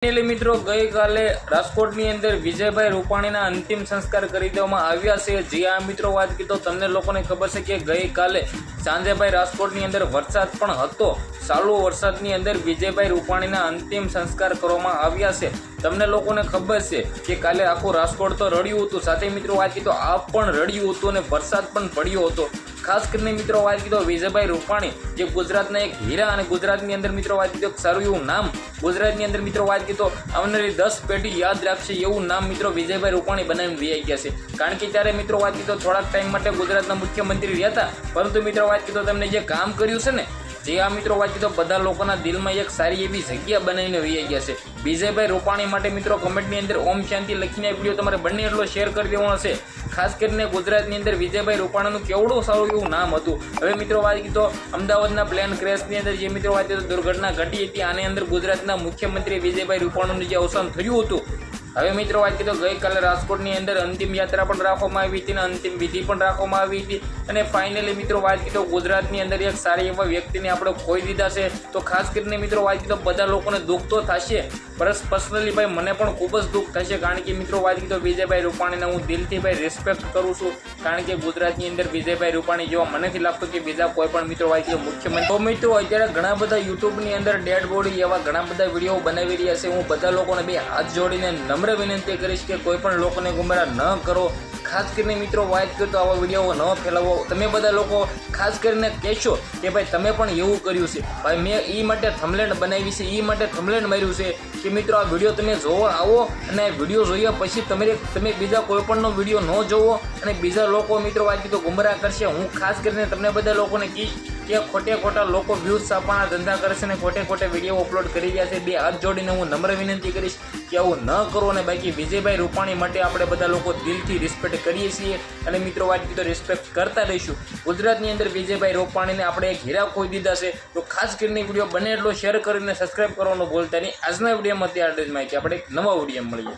Finally મિત્રો ગઈકાલે રાજકોટની અંદર વિજયભાઈ રૂપાણીના અંતિમ સંસ્કાર કરી દેવામાં આવ્યા છે। જે આ મિત્રો વાત કીધો તમને લોકોને ખબર છે કે ગઈકાલે સાંજે ભાઈ રાજકોટની અંદર વરસાદ પણ હતો। ચાલુ વરસાદની અંદર વિજયભાઈ રૂપાણીના અંતિમ સંસ્કાર કરવામાં આવ્યા છે। તમને લોકોને ખબર છે કે કાલે આખું રાજકોટ તો રડ્યું હતું, સાથે મિત્રો વાત કીધો આપ પણ રડ્યું હતું અને વરસાદ પણ પડ્યો હતો। ખાસ કરીને મિત્રો વાત કીધો વિજયભાઈ રૂપાણી જે ગુજરાતના એક હીરા અને ગુજરાતની અંદર મિત્રો વાત કીધો સારું એવું નામ ગુજરાતની અંદર મિત્રો વાત કીધો આવનારી 10 પેઢી યાદ રાખશે એવું નામ મિત્રો વિજયભાઈ રૂપાણી બનાવીને વહી ગયા છે। કારણ કે ત્યારે મિત્રો વાત કીધો થોડાક ટાઈમ માટે ગુજરાતના મુખ્યમંત્રી રહ્યા હતા, પરંતુ મિત્રો વાત કીધો તમને જે કામ કર્યું છે ને જે આ મિત્રો વાત કીધો બધા લોકોના દિલમાં એક સારી એવી જગ્યા બનાવીને વહી ગયા છે। વિજયભાઈ રૂપાણી માટે મિત્રો કમેન્ટની અંદર ઓમ શાંતિ લખીને વિડીયો તમારે બંને એટલો શેર કરી દેવાનો છે। ખાસ કરીને ગુજરાતની અંદર વિજયભાઈ રૂપાણીનું કેવડું સારું એવું નામ હતું। હવે મિત્રો વાત કીધો અમદાવાદના પ્લેન ક્રેશની અંદર જે મિત્રો વાત કીધો દુર્ઘટના ઘટી હતી, આની અંદર ગુજરાતના મુખ્યમંત્રી વિજયભાઈ રૂપાણીનું જે અવસાન થયું હતું। હવે મિત્રો વાત કીધો ગઈકાલે રાજકોટની અંદર અંતિમ યાત્રા પણ રાખવામાં આવી હતી અને અંતિમ વિધિ પણ રાખવામાં આવી હતી અને ફાઇનલી મિત્રો વાત કીધો ગુજરાતની અંદર એક સારી એવા વ્યક્તિને આપણે ખોઈ દીધા છે। તો ખાસ કરીને મિત્રો વાત કીધો બધા લોકોને દુઃખ તો થશે, પર્સનલી ભાઈ મને પણ ખૂબ જ દુઃખ થશે, કારણ કે મિત્રો વાત કીધો વિજયભાઈ રૂપાણીને હું દિલથી ભાઈ રિસ્પેક્ટ કરું છું। કારણ કે ગુજરાતની અંદર વિજયભાઈ રૂપાણી જેવા મને નથી લાગતું કે બીજા કોઈ પણ મિત્રો વાત કીધો મુખ્યમંત્રી। તો મિત્રો અત્યારે ઘણા બધા યુટ્યુબની અંદર ડેડ બોડી એવા ઘણા બધા વિડીયો બનાવી રહ્યા છે। હું બધા લોકોને બે હાથ જોડીને નમ્ર વિનંતી કરીશ કે કોઈ પણ લોકોને ગુમરાહ ન કરો। ખાસ કરીને મિત્રો વાત કરતો આવા વિડીયો ન ફેલાવો। તમે બધા લોકો ખાસ કરીને કહેશો કે ભાઈ તમે પણ એવું કર્યું છે, ભાઈ મેં એ માટે થંબનેલ બનાવી છે, એ માટે થંબનેલ માર્યું છે કે મિત્રો આ વિડીયો તમે જોવા આવો અને વિડીયો જોયા પછી તમે બીજા કોઈ પણનો વિડીયો ન જોવો અને બીજા લોકો મિત્રો વાત કીધો ગુમરાહ કરશે। હું ખાસ કરીને તમને બધા લોકોને કહીશ કે ખોટા લોકો વ્યૂઝ છાપવાના ધંધા કરશે ને ખોટે વિડીયો અપલોડ કરી રહ્યા છે। બે હાથ જોડીને હું નમ્ર વિનંતી કરીશ કે આવું ન કરો। અને બાકી વિજયભાઈ રૂપાણી માટે આપણે બધા લોકો દિલથી રિસ્પેક્ટ કરીએ છીએ અને મિત્રો વાત કીધો રિસ્પેક્ટ કરતા રહીશું। ગુજરાતની અંદર વિજયભાઈ રૂપાણીને આપણે એક હીરા ખોઈ દીધા છે। તો ખાસ કરીને વિડીયો બને એટલો શેર કરીને સબસ્ક્રાઈબ કરવાનું ભૂલતા નહીં। આજના વિડીયોમાં ત્યાં જ માહિતી આપણે એક નવા વિડીયો મળીએ।